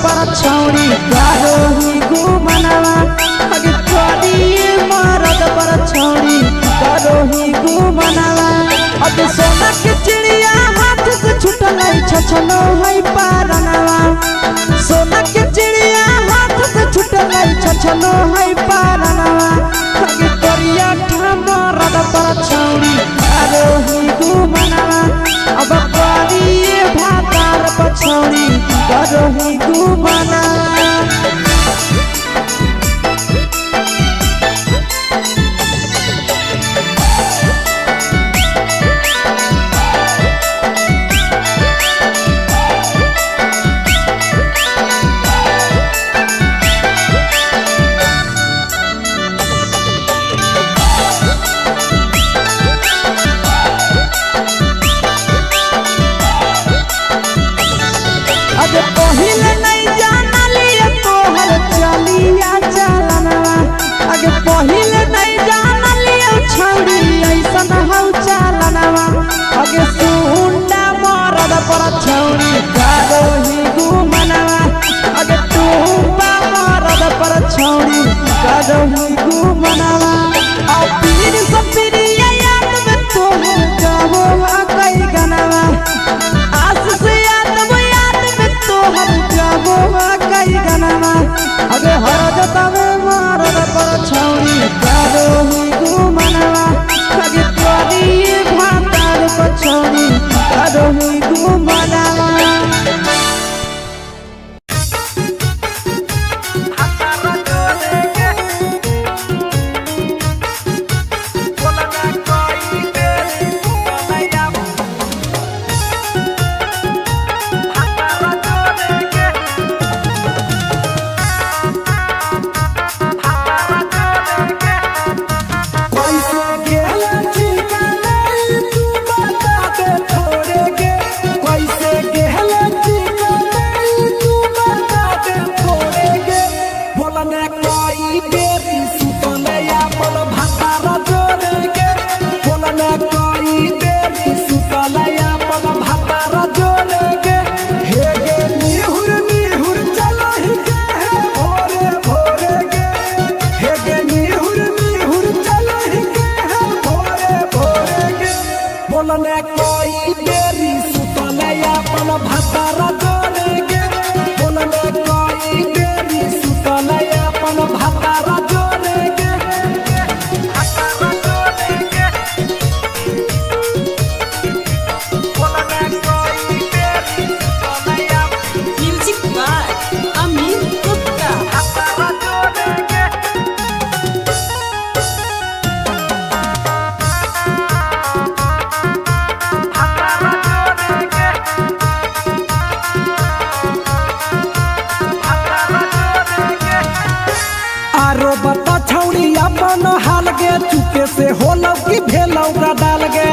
पर छौड़ी करोही घुमनवा अगे करिए मरद पर छौड़ी करोही घुमनवा अगे सोना के चिड़िया हाथ से छूटल छछनो है पारनवा सोना के चिड़िया हाथ से छूटल छछनो है पारनवा अगे करिया मरद पर छौड़ी करोही घुमनवा अब करिए भातार पर छौड़ी करोही घुमनवा। अगे पहिले नहीं जानलिए तोहर चलिया चलनवा अगे पहिले नहीं जानलिए छौड़ी ऐसन हौ चलनवा अगे सुंडा मरद पर छौड़ी करोही घुमनवा अगे टूपा मरद पर छौड़ी करोही घुमनवा आ पीर सपरिया याद में तोहर गावो कई गनवा आस से तोहर जाबो कई गनवा अगे हर जतवे मरद पर छौड़ी करोही घुमनवा अगे करिए भातार पर छौड़ी करोही घुमनवा। चुके से होलौ की भेलौ डाल गे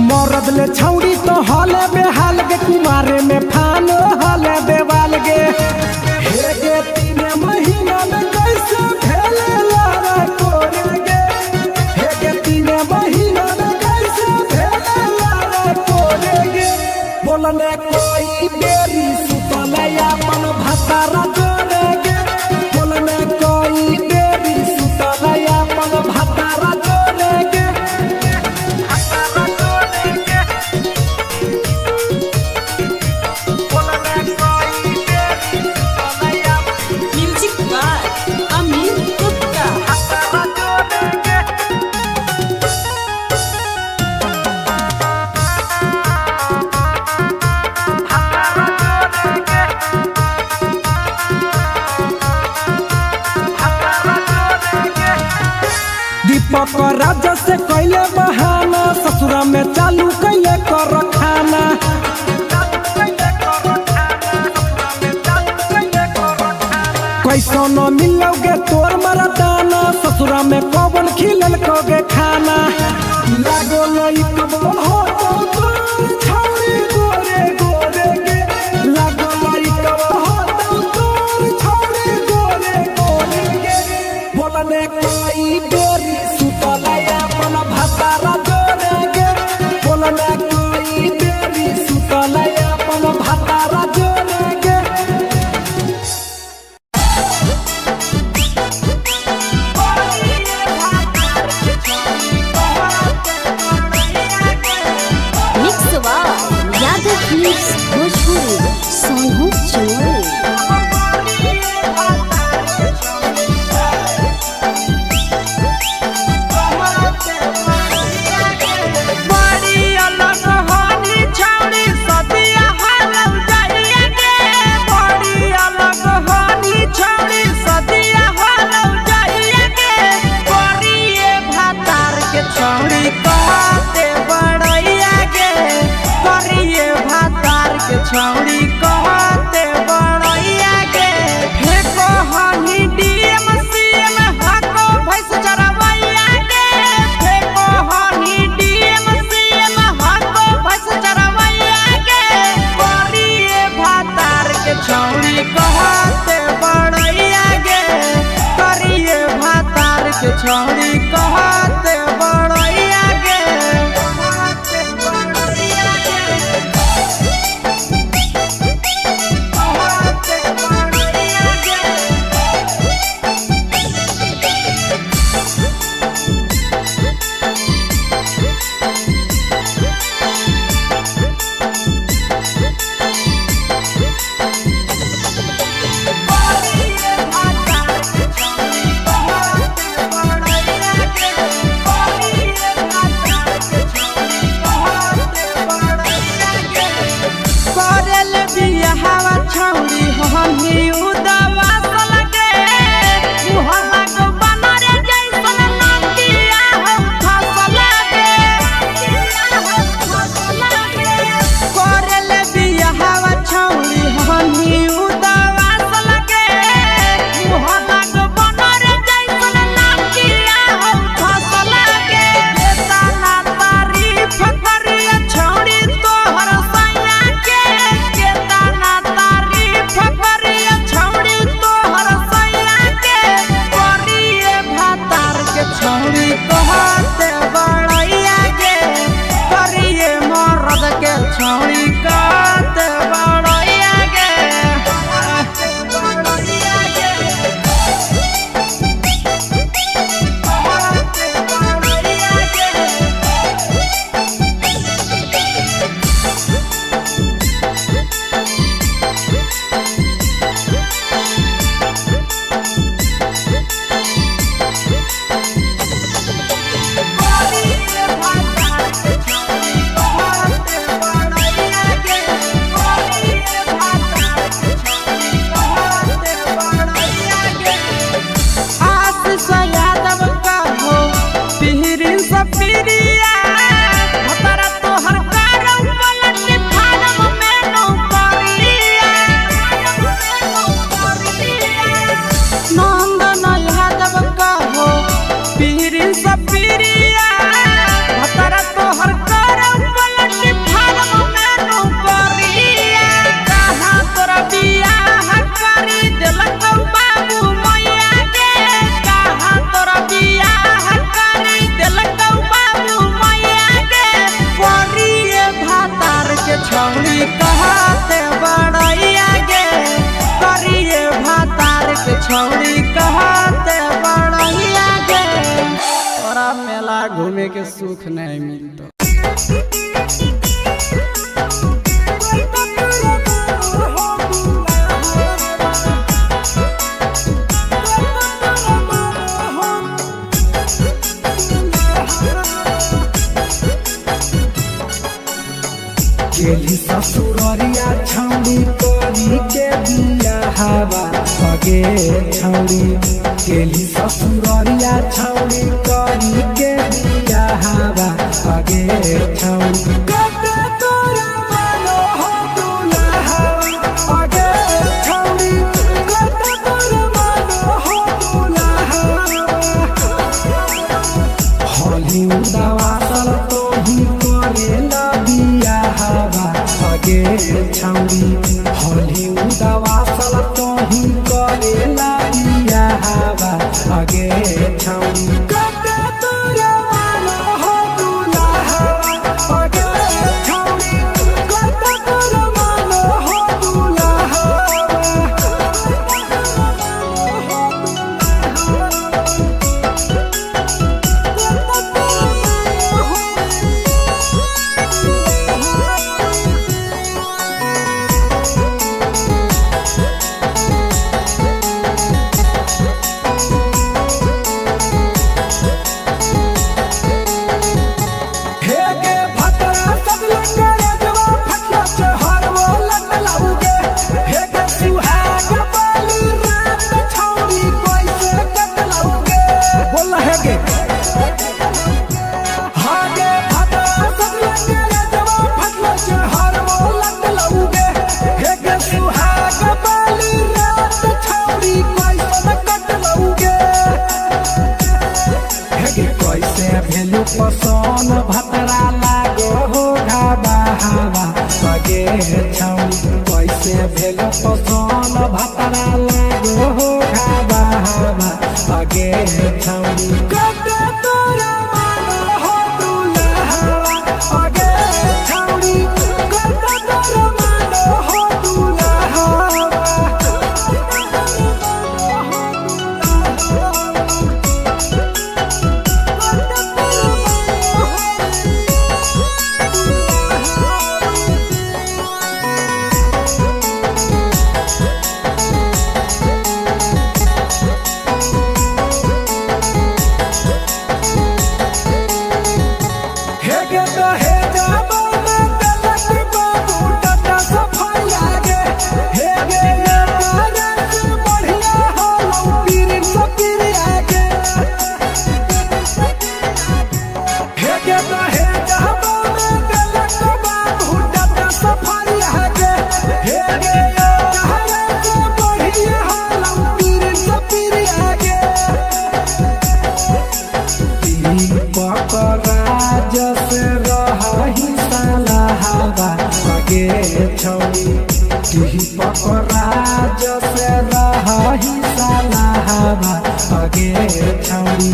मरद ले छौड़ी तो हले बेहाल गे कुमारे में फान हले देवाल गे हे गे 3 महीना में कैसे भेले लारा कोरे गे हे गे 3 महीना में कैसे भेले लारा कोरे गे बोलने कोई बेरी सुतले अपन भातारा राजा से कैले बहाना ससुरा में चालू कैले कर खाना कैसो न मिलोगे तोर मरदाना ससुरा में कौन खिलल कोगे खाना लागो लई कब हो तो छौरी गोरे गोरे के लागो लई कब हो तो छौरी गोरे गोरे के बोलने कोई बेरी सुतला अपन भातारा के छौड़ी कहते बड़ैया गे फेंको हनी डीएम सीएम हको भैंस चरवैया गे फेंको हनी डीएम सीएम हको भैंस चरवैया गे करिए भातार के छौड़ी कहते बड़ैया गे करिए भातार के छौड़ी कहते बड़ैया गे छौड़ी हमी उदवा लगे मुहल्ला को बनरे जैसन नंदिया हम फसल करल बियाहवा छौड़ी हमी उदवा लगे मुहल्ला को बनरे जैसन नंदिया हम फसल केतना तारीफ करिए छौड़ी तोहर सैया के केतना फकरिया छौड़ी तोहर सैया के करिए भातार के छौड़ी कहते बड़ैया गे करिए मर्द के छौड़ी कहते बड़ैया गे छौड़ी कहते बड़ैया गे करिए भातार के छौड़ी कहते बड़ैया गे तोरा मेला घूमे के सुख नहीं मिलता गेली ससुररिया छौड़ी करी के बियाहवा सगे छौड़ी गेली ससुररिया छौड़ी करी के बियाहवा सगे छौड़ी कते तोरा मानो हो दुल्हा सगे छौड़ी कते तोरा मानो हो दुल्हा होली उदावा सल तो ही करेला सगे छौड़ी होली उदावा सल तो ही करेला बियाहवा सगे छौड़ी कते तोरा मानो हो दुल्हा सगे छौड़ी कते तोरा मानो हो दुल्हा पसंद भतरा लागो हो खाबा हवा आगे छौड़ी कटे तोरा मानो हो दुल्हा आगे छौड़ी कटे तोरा मानो हो दुल्हा छौड़ी पकड़ा जसे रही साला हवा आगे छौड़ी